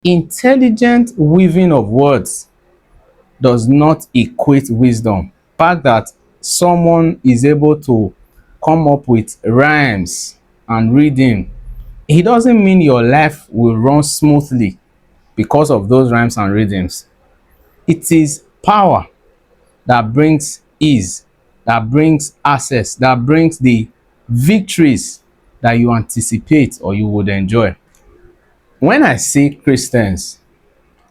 Intelligent weaving of words does not equate wisdom. The fact that someone is able to come up with rhymes and rhythm, it doesn't mean your life will run smoothly because of those rhymes and rhythms. It is power that brings ease, that brings access, that brings the victories that you anticipate or you would enjoy. When I see Christians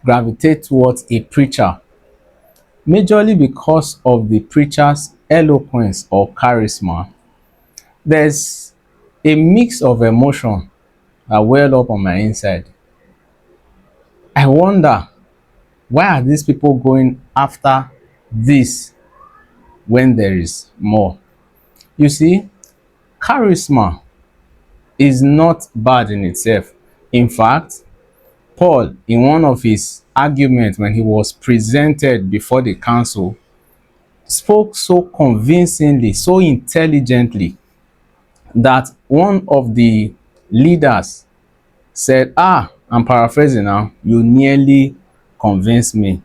gravitate towards a preacher, majorly because of the preacher's eloquence or charisma, there's a mix of emotion that well up on my inside. I wonder, why are these people going after this when there is more? You see, charisma is not bad in itself. In fact, Paul, in one of his arguments when he was presented before the council, spoke so convincingly, so intelligently, that one of the leaders said, "Ah, I'm paraphrasing now, you nearly convinced me."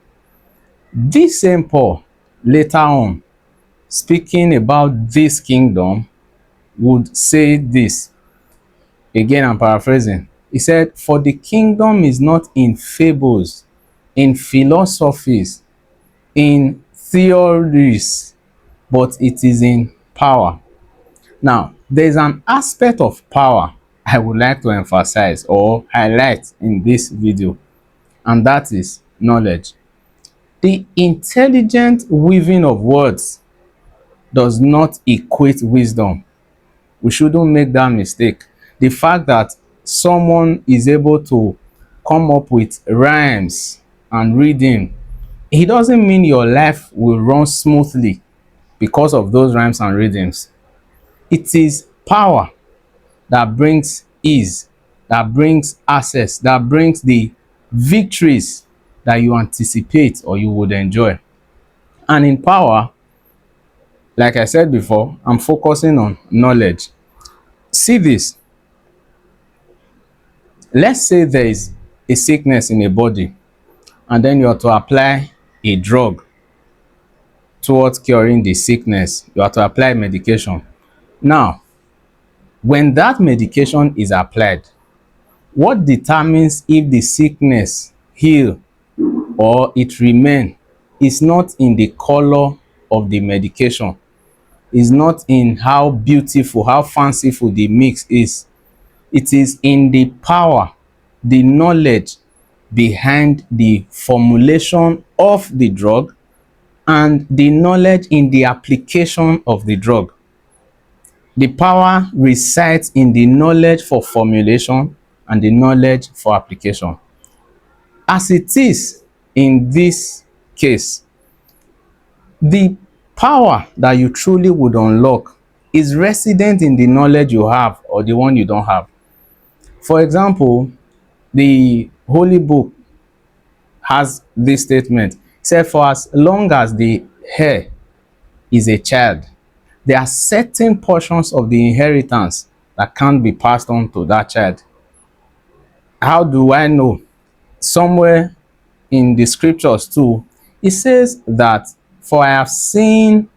This same Paul, later on, speaking about this kingdom, would say this. Again, I'm paraphrasing. He said, "For the kingdom is not in fables, in philosophies, in theories, but it is in power." Now, there's an aspect of power I would like to emphasize or highlight in this video, and that is knowledge. The intelligent weaving of words does not equate wisdom. We shouldn't make that mistake. The fact that someone is able to come up with rhymes and rhythm, it doesn't mean your life will run smoothly because of those rhymes and rhythms. It is power that brings ease, that brings access, that brings the victories that you anticipate or you would enjoy. And in power, like I said before, I'm focusing on knowledge. See this. Let's say there is a sickness in a body, and then you are to apply a drug towards curing the sickness. You are to apply medication. Now, when that medication is applied, what determines if the sickness heal or it remain is not in the color of the medication, is not in how beautiful, how fanciful the mix is. It is in the power, the knowledge behind the formulation of the drug and the knowledge in the application of the drug. The power resides in the knowledge for formulation and the knowledge for application. As it is in this case, the power that you truly would unlock is resident in the knowledge you have or the one you don't have. For example, the Holy Book has this statement. It said, "For as long as the heir is a child, there are certain portions of the inheritance that can't be passed on to that child." How do I know? Somewhere in the scriptures too, it says that, "For I have seen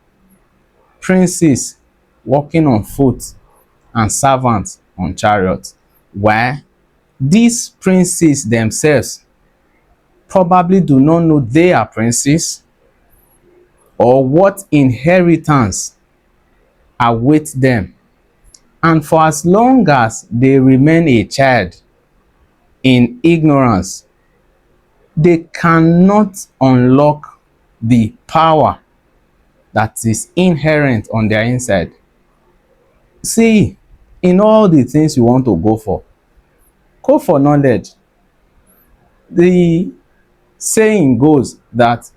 princes walking on foot and servants on chariots." Why? These princes themselves probably do not know they are princes or what inheritance awaits them. And for as long as they remain a child in ignorance, they cannot unlock the power that is inherent on their inside. See, in all the things you want to go for knowledge. The saying goes that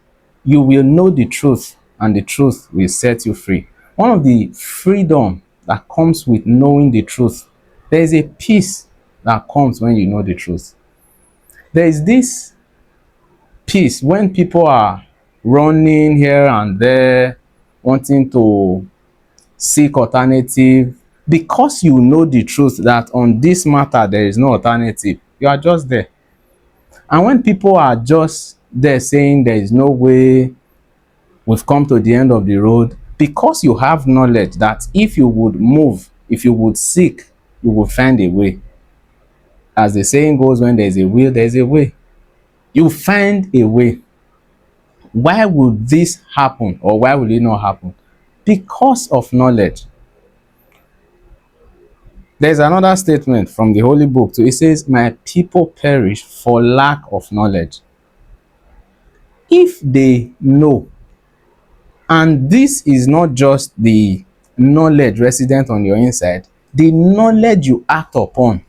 you will know the truth and the truth will set you free. One of the freedom that comes with knowing the truth, there is a peace that comes when you know the truth. There is this peace when people are running here and there, wanting to seek alternative. Because you know the truth that on this matter there is no alternative, you are just there. And when people are just there saying there is no way, we've come to the end of the road, because you have knowledge that if you would move, if you would seek, you will find a way. As the saying goes, when there's a will, there's a way. You find a way. Why would this happen, or why will it not happen? Because of knowledge. There's another statement from the Holy Book too. It says, my people perish for lack of knowledge. If they know, and this is not just the knowledge resident on your inside, the knowledge you act upon.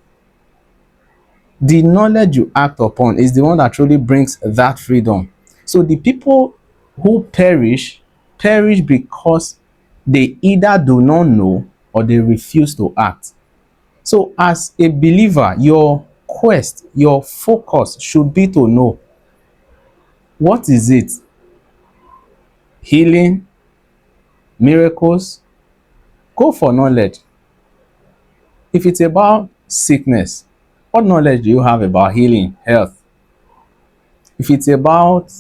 The knowledge you act upon is the one that truly brings that freedom. So the people who perish, perish because they either do not know or they refuse to act. So as a believer, your quest, your focus should be to know. What is it? Healing, miracles? Go for knowledge. If it's about sickness, what knowledge do you have about healing, health? If it's about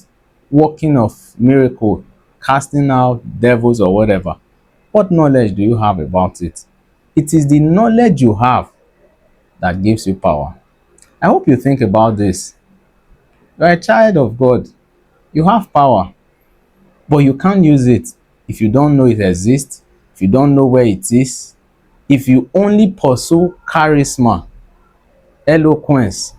working of miracle, casting out devils or whatever, what knowledge do you have about it? It is the knowledge you have that gives you power. I hope you think about this. You're a child of God. You have power, but you can't use it if you don't know it exists, if you don't know where it is, if you only pursue charisma, eloquence,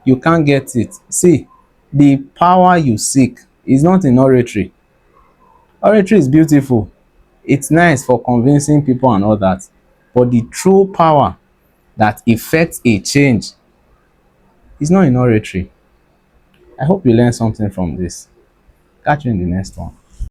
you can't get it. See, the power you seek is not in oratory. Oratory is beautiful. It's nice for convincing people and all that. But the true power that effects a change is not in oratory. I hope you learned something from this. Catch you in the next one.